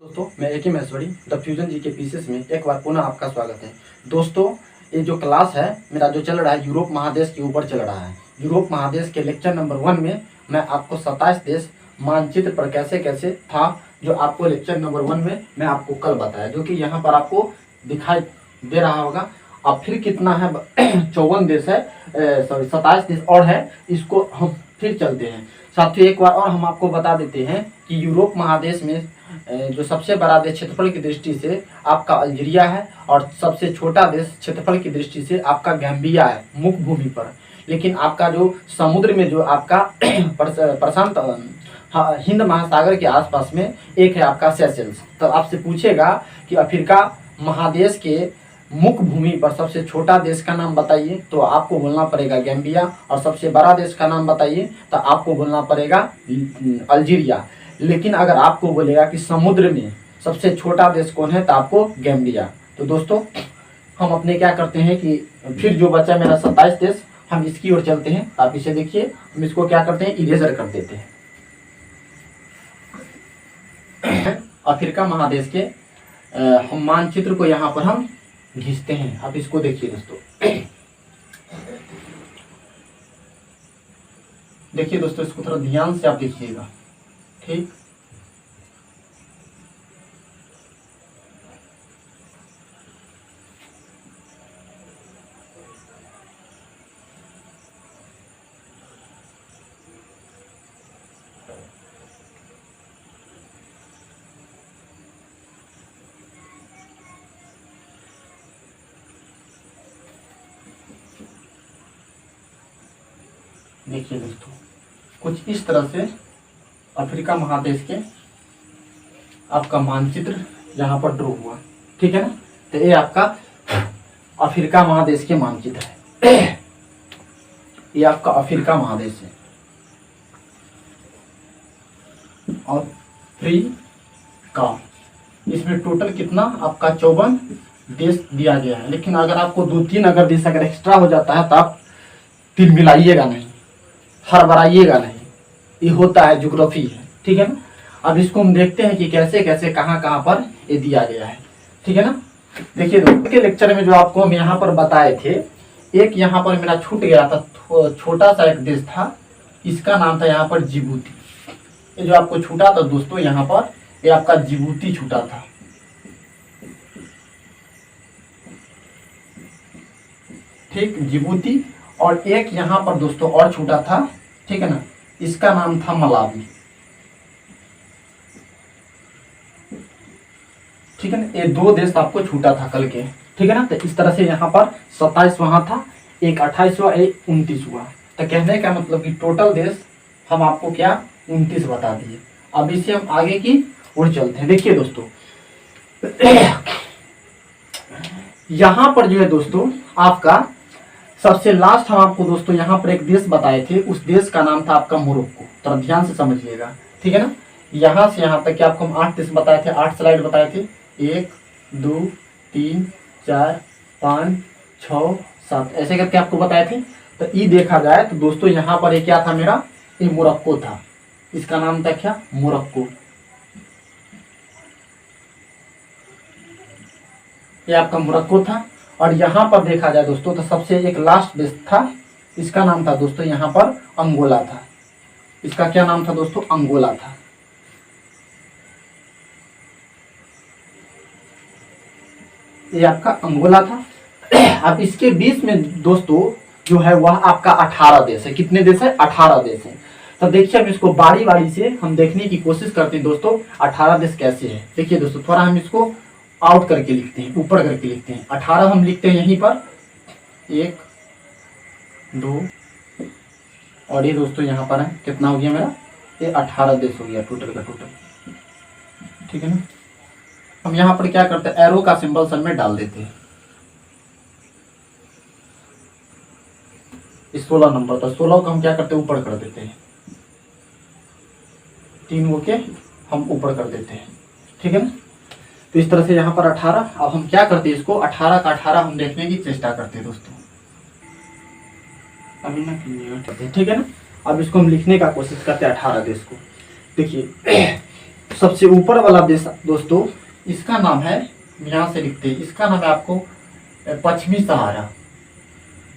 दोस्तों मैं एक ही महेश्वरी द फ्यूजन जी के पीसेस में एक बार पुनः आपका स्वागत है। दोस्तों ये जो क्लास है मेरा जो चल रहा है यूरोप महादेश के ऊपर चल रहा है। यूरोप महादेश के लेक्चर नंबर 1 में मैं आपको 27 देश मानचित्र पर कैसे कैसे था जो आपको लेक्चर नंबर 1 में मैं आपको कल बताया, जो कि यहाँ पर आपको दिखाई दे रहा होगा। अब फिर कितना है 54 देश है, सॉरी 27 देश और है। इसको हम फिर चलते हैं साथियों। एक बार और हम आपको बता देते हैं कि यूरोप महादेश में जो सबसे बड़ा देश क्षेत्रफल की दृष्टि से आपका अल्जीरिया है और सबसे छोटा देश क्षेत्रफल की दृष्टि से आपका गैम्बिया है मुख भूमि पर। लेकिन आपका जो समुद्र में जो आपका प्रशांत हिंद महासागर के आसपास में एक है आपका सेशेल्स। तो आपसे पूछेगा कि अफ्रीका महादेश के मुख भूमि पर सबसे छोटा देश का नाम बताइए, तो आपको बोलना पड़ेगा गैम्बिया, और सबसे बड़ा देश का नाम बताइए तो आपको बोलना पड़ेगा अल्जीरिया। लेकिन अगर आपको बोलेगा कि समुद्र में सबसे छोटा देश कौन है तो आपको गैम्बिया। तो दोस्तों हम अपने क्या करते हैं कि फिर जो बचा मेरा 27 देश, हम इसकी ओर चलते हैं। आप इसे देखिए, हम इसको क्या करते हैं, इरेजर कर देते हैं। अफ्रीका महादेश के हम मानचित्र को यहाँ पर हम घिसते हैं। आप इसको देखिए दोस्तों, देखिए दोस्तों, इसको थोड़ा ध्यान से आप देखिएगा, ठीक। देखिए दोस्तों, कुछ इस तरह से अफ्रीका महादेश के आपका मानचित्र यहाँ पर ड्रॉ हुआ, ठीक है ना। तो ये आपका अफ्रीका महादेश के मानचित्र है। ये आपका अफ्रीका महादेश है और अफ्रीका, इसमें टोटल कितना आपका 54 देश दिया गया है। लेकिन अगर आपको 2-3 अगर देश अगर एक्स्ट्रा हो जाता है तो आप तिल मिलाइएगा नहीं, हड़बड़ाइएगा नहीं। ये होता है, ज्योग्राफी है, ठीक है ना। अब इसको हम देखते हैं कि कैसे कैसे कहाँ कहाँ पर ये दिया गया है, ठीक है ना। देखिए दोस्तों के लेक्चर में जो आपको हम यहाँ पर बताए थे, एक यहाँ पर मेरा छूट गया था, छोटा सा एक देश था, इसका नाम था यहाँ पर जिबूती। ये जो आपको छूटा था दोस्तों यहाँ पर, ये आपका जिबूती छूटा था, ठीक, जिबूती। और एक यहाँ पर दोस्तों और छूटा था, ठीक है ना, इसका नाम था मलावी, ठीक है ना। ये 2 देश आपको छूटा था कल के, ठीक है ना। तो इस तरह से यहाँ पर 27 वहां था, एक 28 हुआ, एक 29 हुआ। तो कहने का मतलब कि टोटल देश हम आपको क्या 29 बता दिए। अब इसे हम आगे की ओर चलते हैं। देखिए दोस्तों यहाँ पर जो है दोस्तों आपका सबसे लास्ट हम आपको दोस्तों यहाँ पर एक देश बताए थे, उस देश का नाम था आपका मोरक्को। तो ध्यान से समझिएगा, ठीक है ना। यहाँ से यहाँ तक कि आपको हम 8 देश बताए थे, 8 स्लाइड बताए थे, 1 2 3 4 5 6 7 ऐसे करके आपको बताए थे। तो ये देखा जाए तो दोस्तों यहाँ पर एक क्या था मेरा, ये मोरक्को था, इसका नाम था क्या, मोरक्को। ये आपका मोरक्को था। और यहाँ पर देखा जाए दोस्तों तो सबसे एक लास्ट देश था, इसका नाम था दोस्तों यहाँ पर अंगोला था। इसका क्या नाम था दोस्तों, अंगोला था। ये आपका अंगोला था। अब इसके बीच में दोस्तों जो है वह आपका 18 देश है। कितने देश है, 18 देश है। तो देखिए हम इसको बारी बारी से हम देखने की कोशिश करते हैं दोस्तों 18 देश कैसे है। देखिए दोस्तों थोड़ा हम इसको आउट करके लिखते हैं, ऊपर करके लिखते हैं। 18 हम लिखते हैं यहीं पर, 1 2 और ये दोस्तों यहाँ पर है, कितना हो गया मेरा, ये 18 देश हो गया टोटल का टोटल, ठीक है ना। हम यहाँ पर क्या करते हैं, एरो का सिंबल सब में डाल देते हैं। इस 16 नंबर पर 16 को हम क्या करते हैं, ऊपर कर देते हैं, 3 हो के हम ऊपर कर देते हैं, ठीक है ना। तो इस तरह से यहाँ पर 18। अब हम क्या करते हैं, इसको 18 का 18 हम देखने की चेष्टा करते हैं दोस्तों, अभी ना क्लियर, ठीक है ना। अब इसको हम लिखने का कोशिश करते हैं 18 देश को। देखिए सबसे ऊपर वाला देश दोस्तों, इसका नाम है, यहाँ से लिखते हैं, इसका नाम है आपको पश्चिमी सहारा।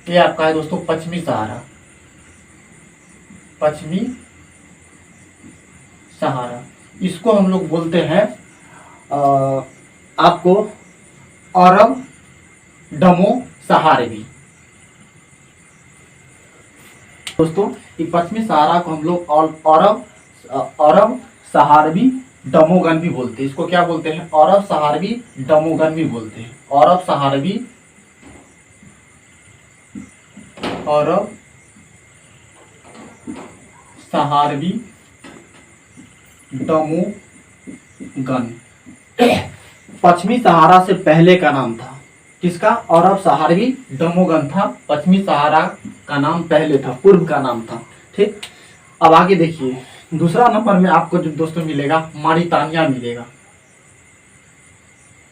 ये आपका है दोस्तों पश्चिमी सहारा, पश्चिमी सहारा। इसको हम लोग बोलते हैं आपको अरब डमो सहारवी। दोस्तों ये पश्चिमी सहारा को हम लोग अरब सहारवी डमोगन भी बोलते हैं। इसको क्या बोलते हैं? अरब सहारवी डमोगन भी बोलते हैं। अरब सहारवी डमोगन पश्चिमी सहारा से पहले का नाम था। किसका? अरब सहारवी डमोगन था, पश्चिमी सहारा का नाम पहले था, पूर्व का नाम था। ठीक, अब आगे देखिए, दूसरा नंबर में आपको जो दोस्तों मिलेगा मॉरिटानिया मिलेगा।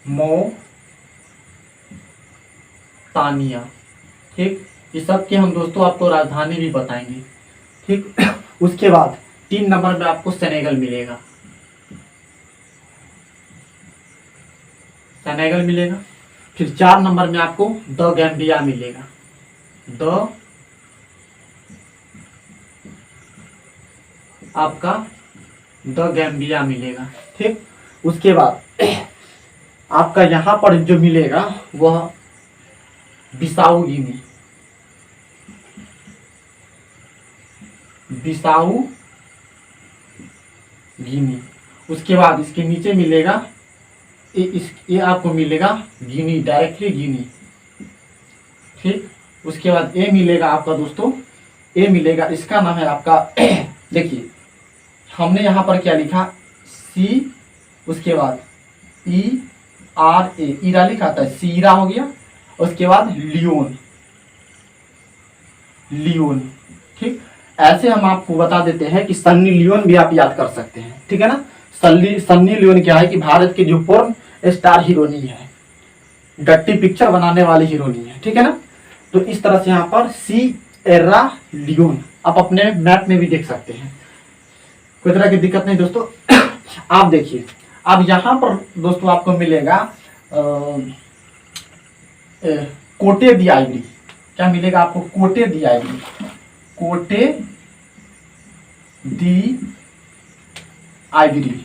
मोतानिया। ठीक, ये सब के हम दोस्तों आपको राजधानी भी बताएंगे। ठीक, उसके बाद 3 नंबर में आपको सेनेगल मिलेगा, सेनेगल मिलेगा। फिर 4 नंबर में आपको द गैम्बिया मिलेगा, द गैम्बिया मिलेगा। ठीक, उसके बाद आपका यहाँ पर जो मिलेगा वह बिसाऊ गिनी, उसके बाद इसके नीचे मिलेगा ये आपको मिलेगा गिनी, डायरेक्टली गिनी। ठीक, उसके बाद ए मिलेगा आपका दोस्तों, ए मिलेगा, इसका नाम है आपका देखिए हमने यहाँ पर क्या लिखा, सी, उसके बाद ERA, ईरा लिखा था, सीरा हो गया। उसके बाद लियोन। ठीक, ऐसे हम आपको बता देते हैं कि सन्नी लियोन भी आप याद कर सकते हैं। ठीक है ना, सन्नी लियोन क्या है कि भारत की जो पोर्न स्टार हीरोनी है, डट्टी पिक्चर बनाने वाली हीरोनी है। ठीक है ना, तो इस तरह से यहाँ पर सीरा लियोन आप अपने मैप में भी देख सकते हैं, कोई तरह की दिक्कत नहीं दोस्तों। आप देखिए, अब यहाँ पर दोस्तों आपको मिलेगा कोटे दी आइवरी। क्या मिलेगा आपको? कोटे दी आइवरी, कोटे दी आइवरी,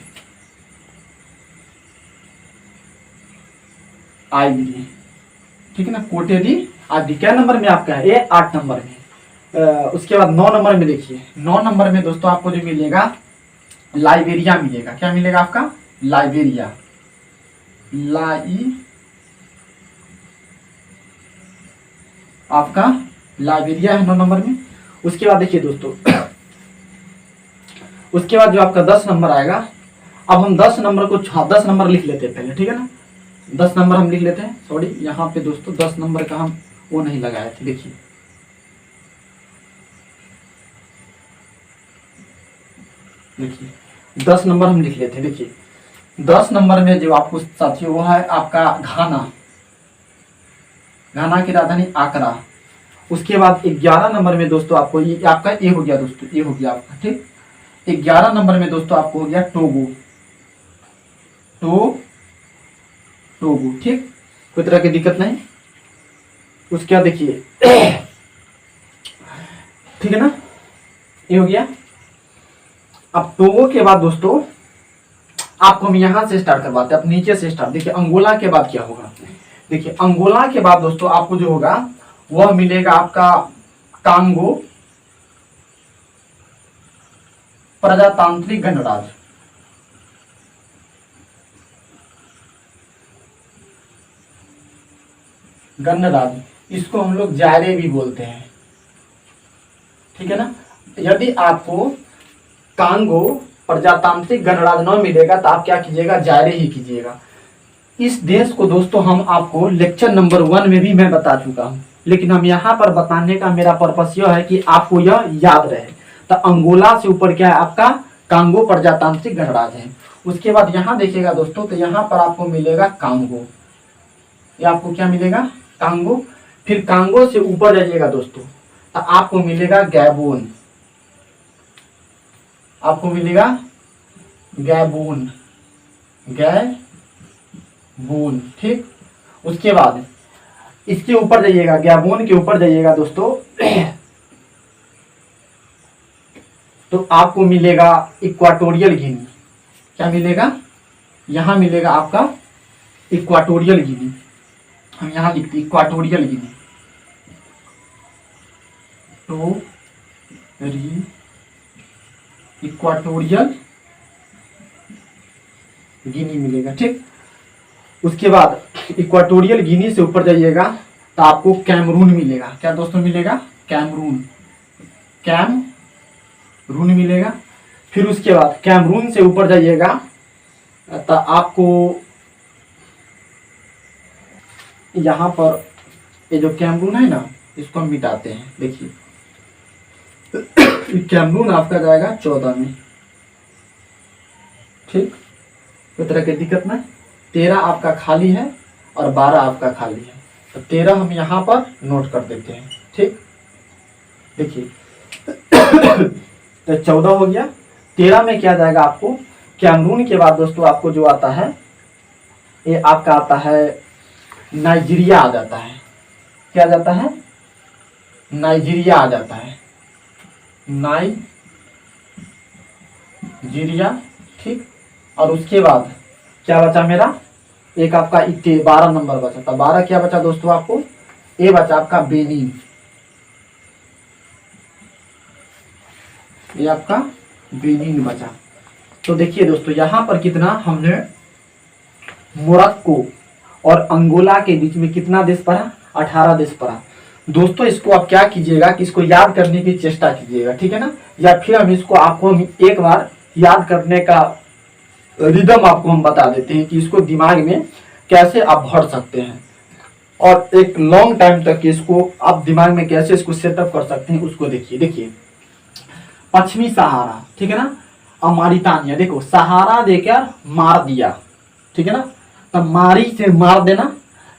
ठीक है ना, कोटे दी आइवरी। क्या नंबर में आपका है? ये 8 नंबर में। उसके बाद 9 नंबर में देखिए, 9 नंबर में दोस्तों आपको जो मिलेगा लाइबेरिया मिलेगा। क्या मिलेगा आपका? लाइबेरिया, आपका लाइबेरिया है 9 नंबर में। उसके बाद देखिए दोस्तों उसके बाद जो आपका 10 नंबर आएगा, अब हम 10 नंबर को 10 नंबर लिख लेते हैं पहले। ठीक है ना, 10 नंबर हम लिख लेते हैं। सॉरी, यहाँ पे दोस्तों 10 नंबर का हम वो नहीं लगाए थे। देखिए देखिए 10 नंबर हम लिख लेते हैं। देखिए 10 नंबर में जो आपको साथियों वो है आपका घाना की राजधानी आकरा। उसके बाद 11 नंबर में दोस्तों आपको ये आपका ये हो गया दोस्तों, ये हो गया आपका। ठीक, 11 नंबर में दोस्तों आपको हो गया टोगो। ठीक, कोई तरह की दिक्कत नहीं। उसके बाद देखिए ठीक है ना, ये हो गया। अब टोगो के बाद दोस्तों आपको हम यहां से स्टार्ट करवाते हैं, अब नीचे से स्टार्ट। देखिए अंगोला के बाद क्या होगा? देखिए अंगोला के बाद दोस्तों आपको जो होगा वह मिलेगा आपका कांगो प्रजातांत्रिक गणराज्य। इसको हम लोग जायरे भी बोलते हैं। ठीक है ना, यदि आपको कांगो प्रजातांत्रिक गणराज्य न मिलेगा तो आप क्या कीजिएगा? जायरे ही कीजिएगा। इस देश को दोस्तों हम आपको लेक्चर नंबर 1 में भी मैं बता चुका हूं, लेकिन हम यहाँ पर बताने का मेरा पर्पस यह है कि आपको यह याद रहे। तो अंगोला से ऊपर क्या है आपका? कांगो प्रजातांत्रिक गणराज्य है। उसके बाद यहाँ देखिएगा दोस्तों, तो यहाँ पर आपको मिलेगा कांगो। ये आपको क्या मिलेगा? कांगो। फिर कांगो से ऊपर जाइएगा दोस्तों तो आपको मिलेगा गैबोन। आपको मिलेगा गैबोन, गैबोन, ठीक। उसके बाद इसके ऊपर जाइएगा, गैबोन के ऊपर जाइएगा दोस्तों, तो आपको मिलेगा इक्वाटोरियल गिनी। क्या मिलेगा? यहां मिलेगा आपका इक्वाटोरियल गिनी। हम यहां लिखते इक्वाटोरियल गिनी, तो इक्वाटोरियल गिनी मिलेगा, ठीक। उसके बाद इक्वाटोरियल गिनी से ऊपर जाइएगा तो आपको कैमरून मिलेगा। क्या दोस्तों मिलेगा? कैमरून, कैमरून मिलेगा। फिर उसके बाद कैमरून से ऊपर जाइएगा तो आपको यहां पर ये जो कैमरून है ना, इसको हम मिटाते हैं। देखिए कैमरून आपका जाएगा 14 में, ठीक। कोई तरह की दिक्कत नहीं। 13 आपका खाली है और 12 आपका खाली है, तो 13 हम यहाँ पर नोट कर देते हैं, ठीक। देखिए तो 14 हो गया। 13 में क्या जाएगा आपको? कैमरून के बाद दोस्तों आपको जो आता है, ये आपका आता है नाइजीरिया आ जाता है। क्या आ जाता है? नाइजीरिया आ जाता है, नाइजीरिया, ठीक। और उसके बाद क्या बचा मेरा? एक आपका 12 नंबर बचा था। 12 क्या बचा दोस्तों आपको? ये बचा आपका बेनिन, ये आपका बेनिन बचा। तो देखिए दोस्तों यहाँ पर कितना हमने मोरक्को और अंगोला के बीच में कितना देश पढ़ा? 18 देश पढ़ा। दोस्तों इसको आप क्या कीजिएगा कि इसको याद करने की चेष्टा कीजिएगा, ठीक है ना। या फिर हम इसको आपको एक बार याद करने का रिदम आपको हम बता देते हैं कि इसको दिमाग में कैसे आप भर सकते हैं, और एक लॉन्ग टाइम तक इसको आप दिमाग में कैसे इसको सेटअप कर सकते हैं उसको देखिए। देखिए पश्चिमी सहारा, ठीक है ना, और मारितानिया। देखो सहारा देकर मार दिया, ठीक है ना, तो मारी से मार देना,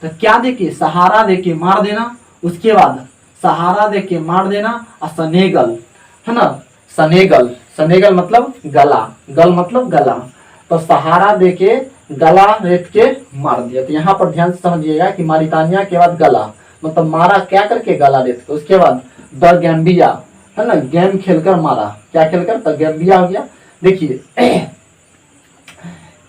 तो क्या देके? सहारा देके मार देना। उसके बाद सहारा देके मार देना, और सनेगल है ना, सनेगल, सनेगल मतलब गला, गल मतलब गला, तो सहारा देके गला रेत के मार दिया। तो यहाँ पर ध्यान से समझिएगा कि मारितानिया के बाद गला मतलब मारा क्या करके? गला रेत के। उसके बाद द गैम्बिया है ना, गेम खेलकर मारा। क्या खेलकर? द गैम्बिया हो गया। देखिए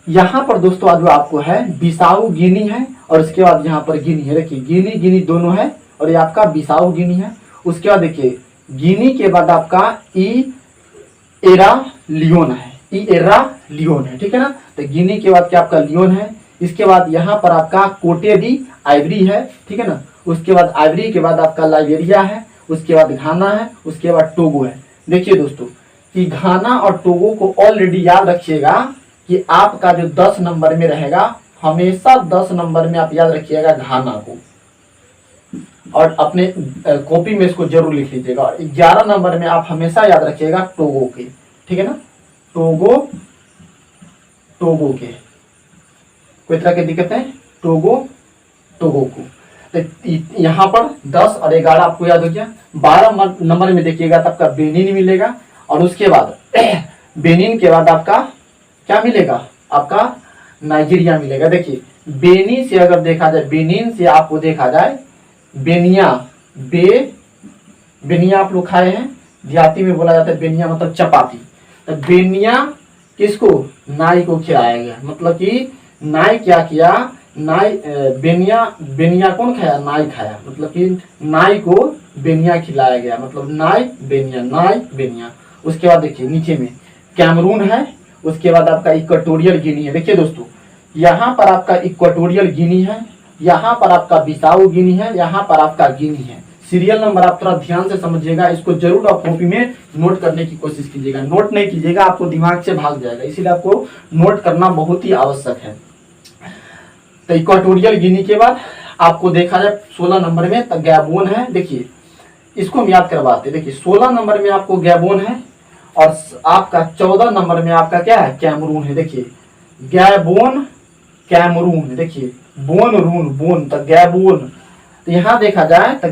यहाँ पर दोस्तों जो आपको है बिसाऊ गिनी है, और उसके बाद यहाँ पर गिनी है। देखिए गिनी गिनी दोनों है, और ये आपका बिसाऊ गिनी है। उसके बाद देखिए गिनी के बाद आपका ई एरा लियोन है, ई एरा लियोन है, ठीक है ना। तो गिनी के बाद क्या आपका लियोन है। इसके बाद यहाँ पर आपका कोटे दी आइवरी है, ठीक है ना। उसके बाद आइवरी के बाद आपका लाइबेरिया है, उसके बाद घाना है, उसके बाद टोगो है। देखिए दोस्तों कि घाना और टोगो को ऑलरेडी याद रखिएगा कि आपका जो 10 नंबर में रहेगा, हमेशा 10 नंबर में आप याद रखिएगा घाना को, और अपने कॉपी में इसको जरूर लिख लीजिएगा। और 11 नंबर में आप हमेशा याद रखिएगा टोगो के, ठीक है ना, टोगो, टोगो के। कोई तरह की दिक्कत है? टोगो, टोगो को। तो यहाँ पर 10 और 11 आपको याद हो गया। 12 नंबर में देखिएगा तब का बेनिन मिलेगा, और उसके बाद बेनिन के बाद आपका क्या मिलेगा? आपका नाइजीरिया मिलेगा। देखिए बेनी से अगर देखा जाए, बेनिन से आपको देखा जाए बेनिया, बेनिया आप लोग खाए हैं, देहाती में बोला जाता है बेनिया मतलब चपाती। तो बेनिया किसको? नाई को खिलाया गया, मतलब कि नाई क्या किया? नाई बेनिया, बेनिया कौन खाया? नाई खाया, मतलब कि नाई को बेनिया खिलाया गया, मतलब नाई बेनिया, नाई बेनिया। उसके बाद देखिए नीचे में कैमरून है, उसके बाद आपका इक्वाटोरियल गिनी है। देखिए दोस्तों यहाँ पर आपका इक्वाटोरियल गिनी है, यहाँ पर आपका बिसाऊ गिनी है, यहाँ पर आपका गिनी है। सीरियल नंबर आप थोड़ा ध्यान से समझिएगा, इसको जरूर आप कॉपी में नोट करने की कोशिश कीजिएगा। नोट नहीं कीजिएगा आपको दिमाग से भाग जाएगा, इसीलिए आपको नोट करना बहुत ही आवश्यक है। तो इक्वाटोरियल गिनी के बाद आपको देखा जाए 16 नंबर में तो गैबोन है। देखिए इसको हम याद करवाते। देखिए 16 नंबर में आपको गैबोन है, और आपका 14 नंबर में आपका क्या है? कैमरून है। देखिए गैबोन, कैमरून। देखिए बोन रून, बोन तो गैबोन। तो यहाँ देखा जाए तो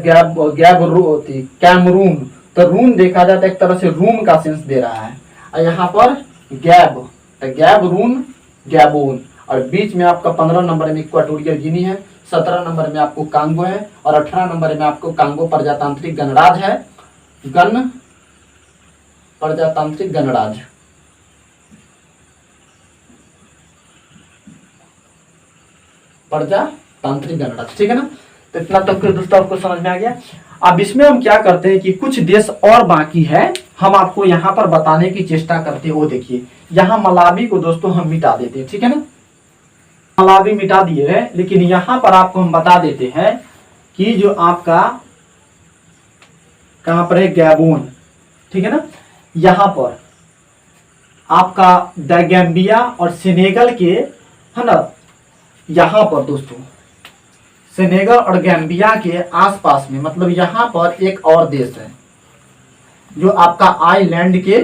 कैमरून, तो रून देखा जाए तो एक तरह से रूम का सेंस दे रहा है, और यहाँ पर गैब, तो गैबरून, गैबोन, और बीच में आपका 15 नंबर में इक्वाटोरियल गिनी है, 17 नंबर में आपको कांगो है, और 18 नंबर में आपको कांगो प्रजातांत्रिक गणराज है, प्रजातांत्रिक गणराज। प्रजातांत्रिक गणराज, ठीक है ना। तो इतना तक तो दोस्तों आपको समझ में आ गया। अब इसमें हम क्या करते हैं कि कुछ देश और बाकी है, हम आपको यहाँ पर बताने की चेष्टा करते हैं। वो देखिए, यहाँ मलावी को दोस्तों हम मिटा देते हैं, ठीक है ना, मलावी मिटा दिए है, लेकिन यहाँ पर आपको हम बता देते हैं कि जो आपका कहां पर है, गैबोन, ठीक है ना, यहाँ पर आपका द गैम्बिया और सेनेगल के, है ना, यहाँ पर दोस्तों सेनेगल और गैम्बिया के आसपास में, मतलब यहाँ पर एक और देश है जो आपका आइलैंड के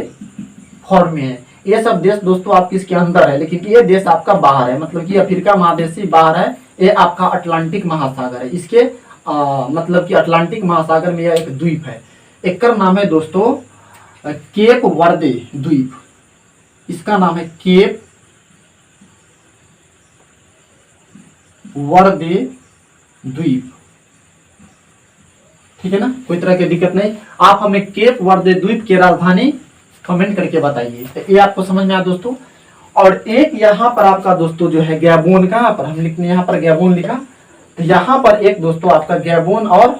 फॉर्म में है। ये सब देश दोस्तों आपके इसके अंदर है, लेकिन ये देश आपका बाहर है, मतलब कि अफ्रीका महादेश से बाहर है। ये आपका अटलांटिक महासागर है। इसके मतलब कि अटलांटिक महासागर में यह एक द्वीप है, एक नाम है दोस्तों केप वर्दे द्वीप। इसका नाम है केप वर्दे द्वीप, ठीक है ना, कोई तरह की दिक्कत नहीं। आप हमें केप वर्दे द्वीप की राजधानी कमेंट करके बताइए। तो ये आपको समझ में आया दोस्तों। और एक यहाँ पर आपका दोस्तों जो है गैबोन, कहाँ पर हम लिखने, यहाँ पर गैबोन लिखा, तो यहाँ पर एक दोस्तों आपका गैबोन और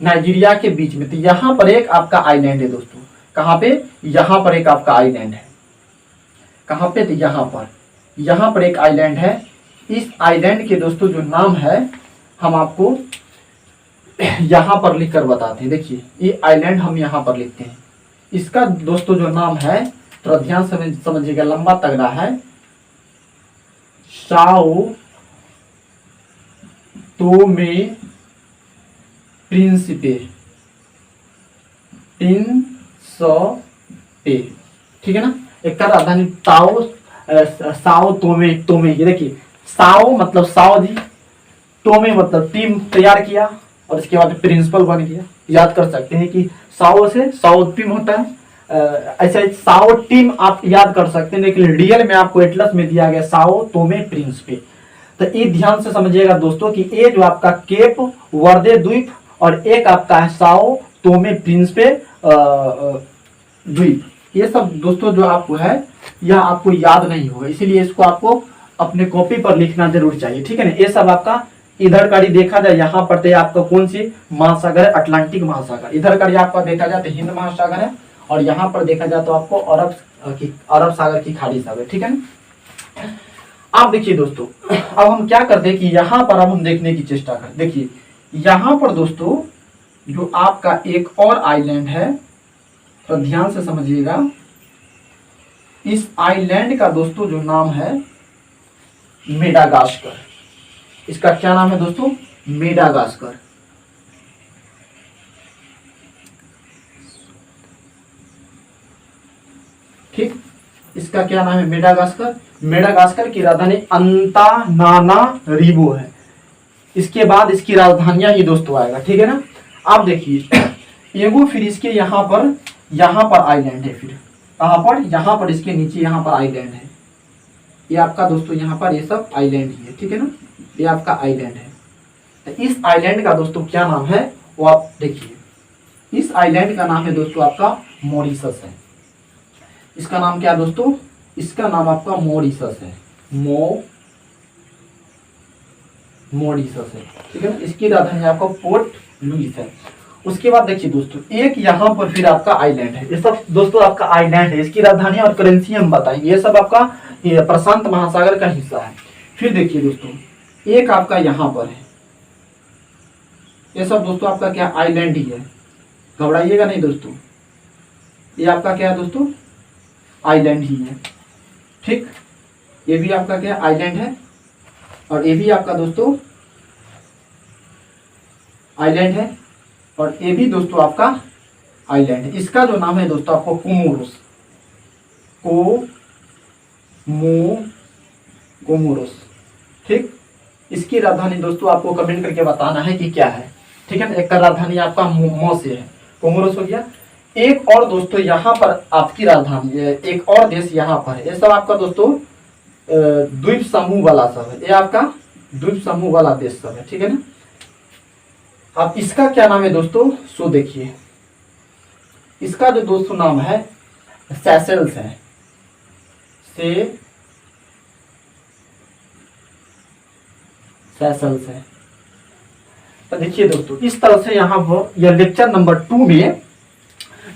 नाइजीरिया के बीच में, तो यहाँ पर एक आपका आइलैंड है दोस्तों। कहाँ पे, यहाँ पर एक आपका आइलैंड है। कहाँ पे, तो यहाँ पर एक आइलैंड है। इस आइलैंड के दोस्तों जो नाम है हम आपको यहाँ पर लिख कर बताते हैं। देखिए, ये आइलैंड हम यहाँ पर लिखते हैं। इसका दोस्तों जो नाम है, थोड़ा ध्यान से समझिएगा, लंबा तगड़ा है, साओ तोमे प्रिंसिपे, ठीक है ना। एक का राजधानी साओ तोमे, ये देखिए, साओ मतलब साओ जी, तोमे मतलब टीम तैयार किया, और इसके बाद प्रिंसिपल बन गया। याद कर सकते हैं कि साओ से साओ टीम होता है, ऐसे साओ टीम आप याद कर सकते हैं, लेकिन रियल में आपको एटलस में दिया गया साओ तोमे प्रिंसिपे। तो ये ध्यान से समझिएगा दोस्तों कि ये जो आपका केप वर्दे द्वीप और एक आपका है साओ तोमे प्रिंसिपे द्वीप, ये सब दोस्तों जो आपको है यह आपको याद नहीं होगा, इसीलिए इसको आपको अपने कॉपी पर लिखना जरूर चाहिए, ठीक है ना। ये सब आपका इधर का देखा जाए, यहाँ पर तो आपका कौन सी महासागर है, अटलांटिक महासागर। इधर का आपका देखा जाए तो हिंद महासागर है, और यहाँ पर देखा जाए तो आपको अरब सागर की खाड़ी सागर, ठीक है ना। आप देखिए दोस्तों, अब हम क्या करते हैं कि यहाँ पर अब हम देखने की चेष्टा करें। देखिए, यहाँ पर दोस्तों जो आपका एक और आइलैंड है, तो ध्यान से समझिएगा। इस आइलैंड का दोस्तों जो नाम है मेडागास्कर। इसका क्या नाम है दोस्तों, मेडागास्कर। ठीक, इसका क्या नाम है, मेडागास्कर। मेडागास्कर की राजधानी अंतानानारिवो है। इसके बाद इसकी राजधानियां ही दोस्तों आएगा, ठीक है ना। आप देखिए, एगो फिर इसके यहाँ पर आइलैंड है, फिर कहाँ पर, यहाँ पर इसके नीचे यहाँ पर आइलैंड है। ये आपका दोस्तों यहाँ पर ये सब आइलैंड ही है, ठीक है ना, ये आपका आइलैंड है। तो इस आइलैंड का दोस्तों क्या नाम है वो आप देखिए। इस आइलैंड का नाम है दोस्तों आपका मॉरिशस है। इसका नाम क्या है दोस्तों, इसका नाम आपका मॉरिशस है, मॉरिशस है, ठीक है ना। इसकी राजधानी आपका पोर्ट लुइस है। उसके बाद देखिए दोस्तों, एक यहाँ पर फिर आपका आइलैंड है। ये सब दोस्तों आपका आइलैंड है, इसकी राजधानी और करेंसी हम बताएंगे। ये सब आपका प्रशांत महासागर का हिस्सा है। फिर देखिए दोस्तों, एक आपका यहाँ पर है, ये सब दोस्तों आपका क्या आइलैंड ही है, घबराइएगा नहीं दोस्तों। ये आपका क्या है दोस्तों, आइलैंड ही है, ठीक। ये भी आपका क्या आइलैंड है, और ये भी आपका दोस्तों आइलैंड है, और ये भी दोस्तों आपका आइलैंड है। इसका जो नाम है दोस्तों आपको कोमोरोस, ठीक। इसकी राजधानी दोस्तों आपको कमेंट करके बताना है कि क्या है, ठीक है ना। एक का राजधानी आपका मो से है, कोमोरोस हो गया। एक और दोस्तों यहाँ पर आपकी राजधानी है, एक और देश यहाँ पर है। ये सब आपका दोस्तों द्वीप समूह वाला सब है, ये आपका द्वीप समूह वाला देश सब है, ठीक है ना। अब इसका क्या नाम है दोस्तों, सो देखिए, इसका जो दोस्तों नाम है सेशेल्स है, सेशेल्स है। तो देखिए दोस्तों, इस तरह से यहाँ पर यह लेक्चर नंबर 2 में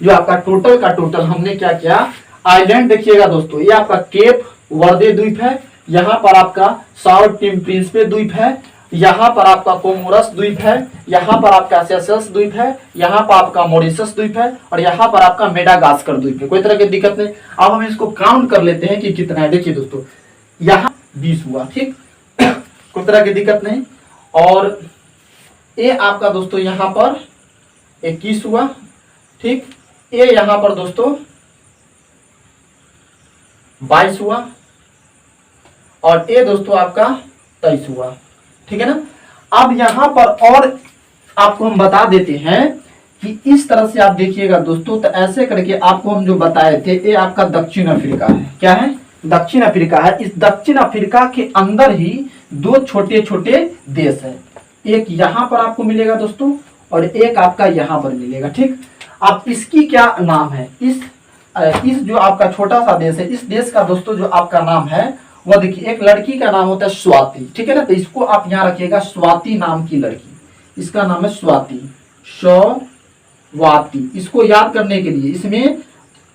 जो आपका टोटल का टोटल हमने क्या किया, आइलैंड देखिएगा दोस्तों, ये आपका केप वर्दे द्वीप है, यहाँ पर आपका साउथ टिम प्रिंसिपे द्वीप है, यहाँ पर आपका कोमोरस द्वीप है, यहाँ पर आपका सेशेल्स द्वीप है, यहाँ पर आपका मॉरिशस द्वीप है, और यहाँ पर आपका मेडागास्कर द्वीप है। कोई तरह की दिक्कत नहीं। अब हम इसको काउंट कर लेते हैं कि कितना है। देखिए दोस्तों, यहाँ 20 हुआ, ठीक, कोई तरह की दिक्कत नहीं। और ये आपका दोस्तों यहाँ पर 21 हुआ, ठीक, ये यहाँ पर दोस्तों 22 हुआ, और ये दोस्तों आपका 23 हुआ, ठीक है ना। अब यहाँ पर और आपको हम बता देते हैं कि इस तरह से आप देखिएगा दोस्तों, तो ऐसे करके आपको हम जो बताए थे, ये आपका दक्षिण अफ्रीका है। क्या है, दक्षिण अफ्रीका है। इस दक्षिण अफ्रीका के अंदर ही 2 छोटे छोटे देश है, एक यहाँ पर आपको मिलेगा दोस्तों, और एक आपका यहाँ पर मिलेगा, ठीक। अब इसकी क्या नाम है, इस जो आपका छोटा सा देश है, इस देश का दोस्तों जो आपका नाम है वह देखिए, एक लड़की का नाम होता है स्वाति, ठीक है ना। तो इसको आप यहाँ रखिएगा, स्वाति नाम की लड़की, इसका नाम है स्वाति, स्वाति। इसको याद करने के लिए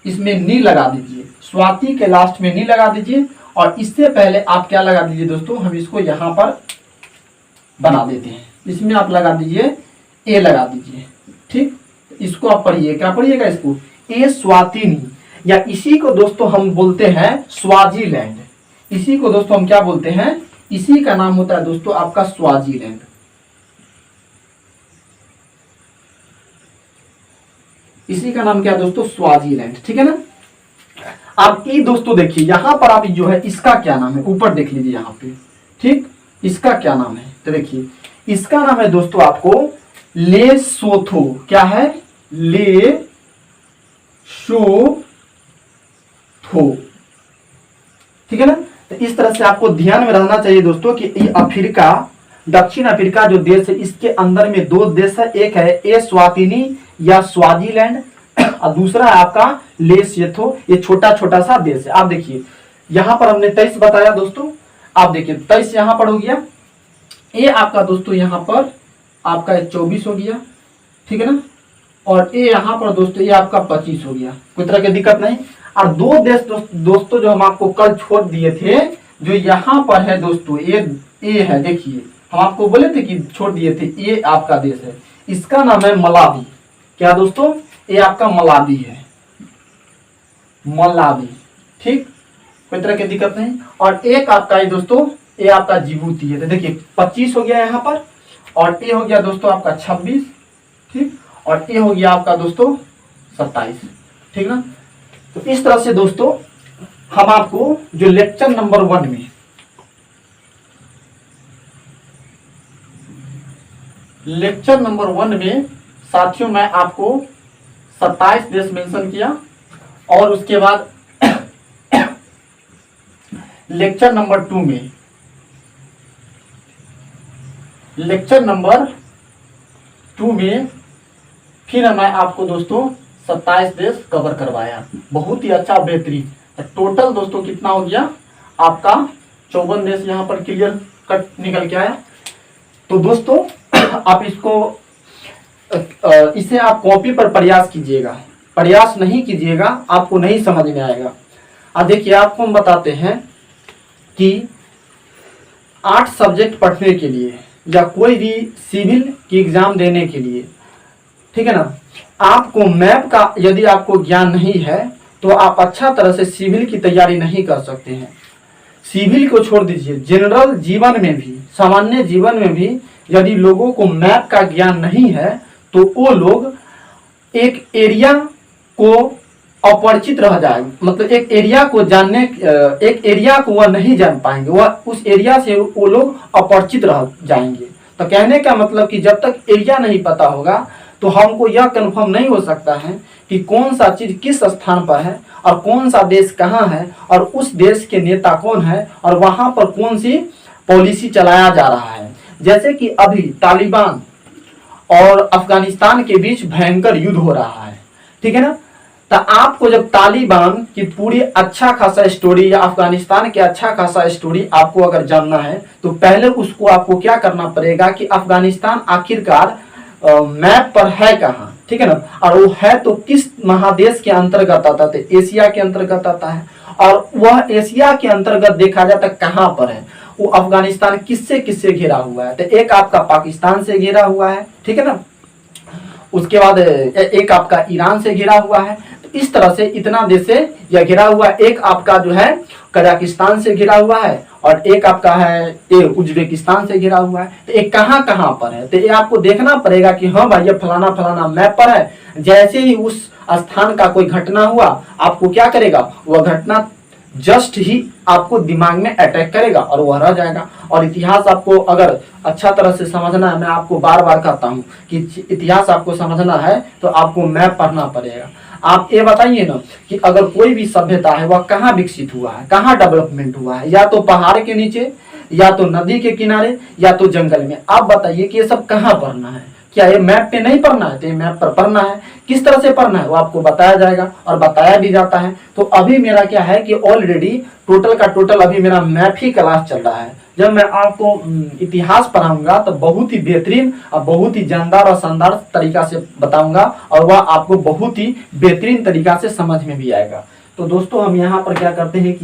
इसमें नी लगा दीजिए, स्वाति के लास्ट में नी लगा दीजिए, और इससे पहले आप क्या लगा दीजिए दोस्तों, हम इसको यहाँ पर बना देते हैं, इसमें आप लगा दीजिए ए लगा दीजिए, ठीक। इसको आप पढ़िए, क्या पढ़िएगा इसको, ए स्वातिनी, या इसी को दोस्तों हम बोलते हैं स्वाजीलैंड। इसी को दोस्तों हम क्या बोलते हैं, इसी का नाम होता है दोस्तों आपका स्वाजीलैंड। इसी का नाम क्या है दोस्तों, स्वाजीलैंड, ठीक है ना। अब ये दोस्तों देखिए, यहां पर आप जो है इसका क्या नाम है, ऊपर देख लीजिए यहाँ पे, ठीक, इसका क्या नाम है, तो देखिए इसका नाम है दोस्तों आपको लेसोथो। क्या है, लेसोथो, ठीक है ना। तो इस तरह से आपको ध्यान में रहना चाहिए दोस्तों कि ये अफ्रीका, दक्षिण अफ्रीका जो देश है, इसके अंदर में 2 देश है, एक है ए स्वातिनी या स्वाजीलैंड, और दूसरा है आपका लेसोथो, ये छोटा छोटा सा देश है। आप देखिए यहाँ पर हमने 23 बताया दोस्तों, आप देखिए 23 यहाँ पर हो गया, ये आपका दोस्तों यहाँ पर आपका 24 हो गया, ठीक है ना, और ये यहाँ पर दोस्तों ये आपका 25 हो गया, कोई तरह की दिक्कत नहीं। और 2 देश दोस्तों जो हम आपको कल छोड़ दिए थे, जो यहाँ पर है दोस्तों, ये है, देखिए हम आपको बोले थे कि छोड़ दिए थे, ये आपका देश है, इसका नाम है मलावी। क्या दोस्तों, ये आपका मलावी है, मलावी, ठीक, कोई तरह की दिक्कत नहीं। और एक आपका ये दोस्तों, ये आपका जिबूती है। तो देखिए 25 हो गया यहाँ पर, और ये हो गया दोस्तों आपका 26, ठीक, और ये हो गया आपका दोस्तों 27, ठीक ना। तो इस तरह से दोस्तों हम आपको जो लेक्चर नंबर 1 में साथियों मैं आपको 27 देश मेंशन किया, और उसके बाद लेक्चर नंबर 2 में फिर मैं आपको दोस्तों 27 देश कवर करवाया, बहुत ही अच्छा, बेहतरीन। टोटल दोस्तों कितना हो गया आपका, 54 देश यहाँ पर क्लियर कट निकल के आया। तो दोस्तों आप इसे आप कॉपी पर प्रयास कीजिएगा, प्रयास नहीं कीजिएगा आपको नहीं समझ में आएगा। अब देखिए आपको हम बताते हैं कि 8 सब्जेक्ट पढ़ने के लिए या कोई भी सिविल की एग्जाम देने के लिए, ठीक है ना, आपको मैप का यदि आपको ज्ञान नहीं है तो आप अच्छा तरह से सिविल की तैयारी नहीं कर सकते हैं। सिविल को छोड़ दीजिए, जनरल जीवन में भी, सामान्य जीवन में भी यदि लोगों को मैप का ज्ञान नहीं है तो वो लोग एक एरिया को अपरिचित रह जाएंगे, मतलब एक एरिया को वह नहीं जान पाएंगे, वह उस एरिया से वो लोग अपरिचित रह जाएंगे। तो कहने का मतलब कि जब तक एरिया नहीं पता होगा तो हमको यह कंफर्म नहीं हो सकता है कि कौन सा चीज किस स्थान पर है और कौन सा देश कहाँ है और उस देश के नेता कौन है और वहां पर कौन सी पॉलिसी चलाया जा रहा है। जैसे कि अभी तालिबान और अफगानिस्तान के बीच भयंकर युद्ध हो रहा है, ठीक है ना। तो आपको जब तालिबान की पूरी अच्छा खासा स्टोरी या अफगानिस्तान के अच्छा खासा स्टोरी आपको अगर जानना है तो पहले उसको आपको क्या करना पड़ेगा कि अफगानिस्तान आखिरकार मैप पर है कहाँ, ठीक है ना, और वो है तो किस महादेश के अंतर्गत आता है, तो एशिया के अंतर्गत आता है। और वह एशिया के अंतर्गत देखा जाता है कहाँ पर है, वो अफगानिस्तान किससे किससे घिरा हुआ है, तो एक आपका पाकिस्तान से घिरा हुआ है, ठीक है ना, उसके बाद एक आपका ईरान से घिरा हुआ है। तो इस तरह से इतना देश से यह घिरा हुआ है। एक आपका जो है कजाकिस्तान से घिरा हुआ है और एक आपका है ये उज्बेकिस्तान से घिरा हुआ है। तो एक कहाँ कहाँ पर है, तो ये आपको देखना पड़ेगा कि हाँ भाई ये फलाना फलाना मैप पर है। जैसे ही उस स्थान का कोई घटना हुआ आपको क्या करेगा, वह घटना जस्ट ही आपको दिमाग में अटैक करेगा और वह रह जाएगा। और इतिहास आपको अगर अच्छा तरह से समझना है, मैं आपको बार बार कहता हूँ कि इतिहास आपको समझना है तो आपको मैप पढ़ना पड़ेगा। आप ये बताइए ना कि अगर कोई भी सभ्यता है वह कहाँ विकसित हुआ है, कहाँ डेवलपमेंट हुआ है, या तो पहाड़ के नीचे, या तो नदी के किनारे, या तो जंगल में। आप बताइए कि ये सब कहाँ पढ़ना है, क्या ये मैप पे नहीं पढ़ना है, तो ये मैप पर पढ़ना है। किस तरह से पढ़ना है वो आपको बताया जाएगा और बताया भी जाता है। तो अभी मेरा क्या है कि ऑलरेडी टोटल का टोटल अभी मेरा मैप ही क्लास चल रहा है। जब मैं आपको इतिहास पढ़ाऊंगा तो बहुत ही बेहतरीन और बहुत ही जानदार और शानदार तरीका से बताऊंगा और वह आपको बहुत ही बेहतरीन तरीका से समझ में भी आएगा। तो दोस्तों हम यहाँ पर क्या करते हैं कि